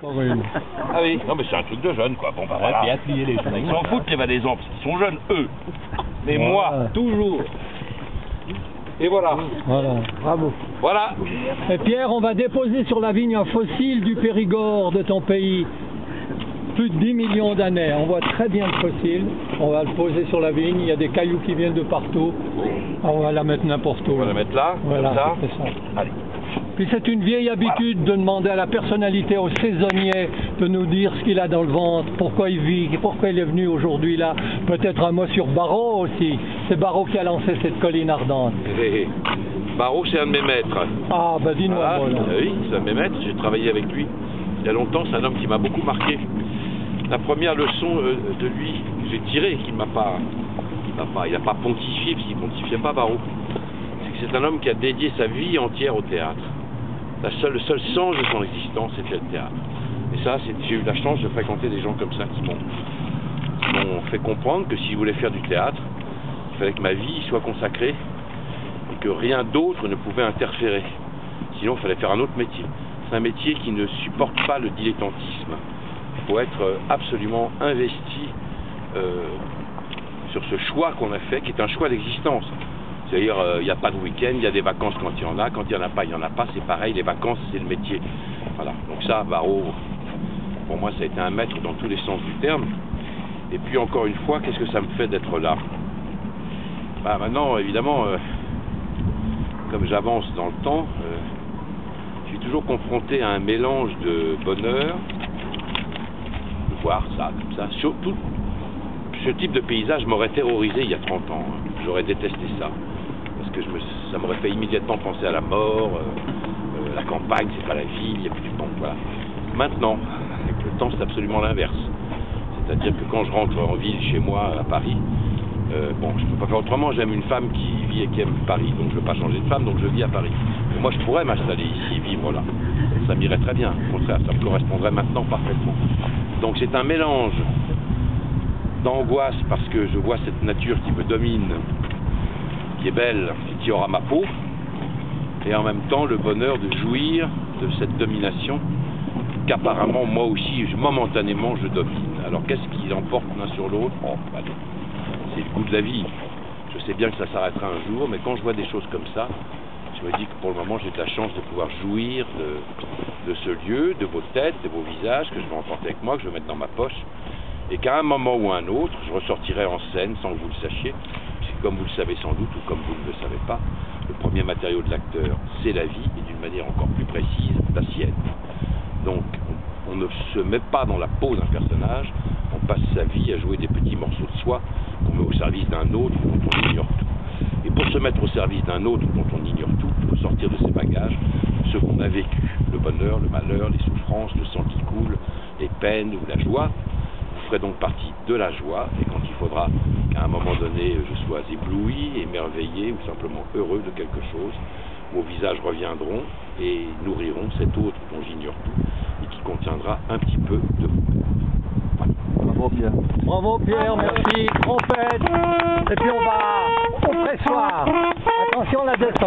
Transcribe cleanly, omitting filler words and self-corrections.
Ah oui, non mais c'est un truc de jeune quoi. Bon bah voilà. Bien plier les jeunes. Ils s'en foutent les Valaisans parce qu'ils sont jeunes eux. Mais Voilà. moi, toujours. Et voilà. Voilà, bravo. Voilà. Et Pierre, on va déposer sur la vigne un fossile du Périgord de ton pays. Plus de 10 millions d'années. On voit très bien le fossile. On va le poser sur la vigne. Il y a des cailloux qui viennent de partout. On va la mettre n'importe où. On va la mettre là, Voilà, comme ça. c'est ça. Allez. Puis c'est une vieille habitude de demander à la personnalité, au saisonnier, de nous dire ce qu'il a dans le ventre, pourquoi il vit, pourquoi il est venu aujourd'hui là. Peut-être un mot sur Barrault aussi. C'est Barrault qui a lancé cette colline ardente. Barrault, c'est un de mes maîtres. Ah, bah dis-nous Voilà. un mot là. Oui, c'est un de mes maîtres. J'ai travaillé avec lui il y a longtemps. C'est un homme qui m'a beaucoup marqué. La première leçon de lui que j'ai tirée, qu'il m'a pas, il n'a pas pontifié, parce qu'il pontifiait pas Barrault, c'est que c'est un homme qui a dédié sa vie entière au théâtre. Le seul sens de son existence, c'était le théâtre. Et ça, j'ai eu la chance de fréquenter des gens comme ça qui m'ont fait comprendre que s'il voulait faire du théâtre, il fallait que ma vie soit consacrée et que rien d'autre ne pouvait interférer. Sinon, il fallait faire un autre métier. C'est un métier qui ne supporte pas le dilettantisme. Il faut être absolument investi sur ce choix qu'on a fait, qui est un choix d'existence. C'est-à-dire, il n'y a pas de week-end, il y a des vacances quand il y en a, quand il n'y en a pas, il n'y en a pas, c'est pareil, les vacances, c'est le métier. Voilà, donc ça, Barrault, pour moi, ça a été un maître dans tous les sens du terme. Et puis, encore une fois, qu'est-ce que ça me fait d'être là? Bah, maintenant, évidemment, comme j'avance dans le temps, je suis toujours confronté à un mélange de bonheur, de voir ça, comme ça. Surtout, ce type de paysage m'aurait terrorisé il y a 30 ans. Hein. J'aurais détesté ça. Parce que ça m'aurait fait immédiatement penser à la mort, la campagne, c'est pas la ville, il n'y a plus du temps. Voilà. Maintenant, avec le temps, c'est absolument l'inverse. C'est-à-dire que quand je rentre en ville, chez moi, à Paris, bon, je ne peux pas faire autrement, j'aime une femme qui vit et qui aime Paris, donc je ne veux pas changer de femme, donc je vis à Paris. Mais moi, je pourrais m'installer ici et vivre là. Ça m'irait très bien, au contraire, ça me correspondrait maintenant parfaitement. Donc c'est un mélange d'angoisse parce que je vois cette nature qui me domine, qui est belle et qui aura ma peau, et en même temps le bonheur de jouir de cette domination qu'apparemment moi aussi, momentanément, je domine. Alors qu'est-ce qui l'emporte l'un sur l'autre? Oh, allez, c'est le goût de la vie. Je sais bien que ça s'arrêtera un jour, mais quand je vois des choses comme ça, je me dis que pour le moment j'ai de la chance de pouvoir jouir de ce lieu, de vos têtes, de vos visages que je vais emporter avec moi, que je vais mettre dans ma poche, et qu'à un moment ou un autre, je ressortirai en scène sans que vous le sachiez, puisque comme vous le savez sans doute, ou comme vous ne le savez pas, le premier matériau de l'acteur, c'est la vie, et d'une manière encore plus précise, la sienne. Donc, on ne se met pas dans la peau d'un personnage, on passe sa vie à jouer des petits morceaux de soi qu'on met au service d'un autre dont on ignore tout. Et pour se mettre au service d'un autre dont on ignore tout, il faut sortir de ses bagages ce qu'on a vécu, le bonheur, le malheur, les souffrances, le sang qui coule, les peines ou la joie. Vous ferez donc partie de la joie, et quand il faudra qu'à un moment donné je sois ébloui, émerveillé ou simplement heureux de quelque chose, vos visages reviendront et nourriront cet autre dont j'ignore tout et qui contiendra un petit peu de vous-même. Voilà. Bravo Pierre. Bravo Pierre, merci. Trompette. Et puis on va au pressoir. Attention la descente.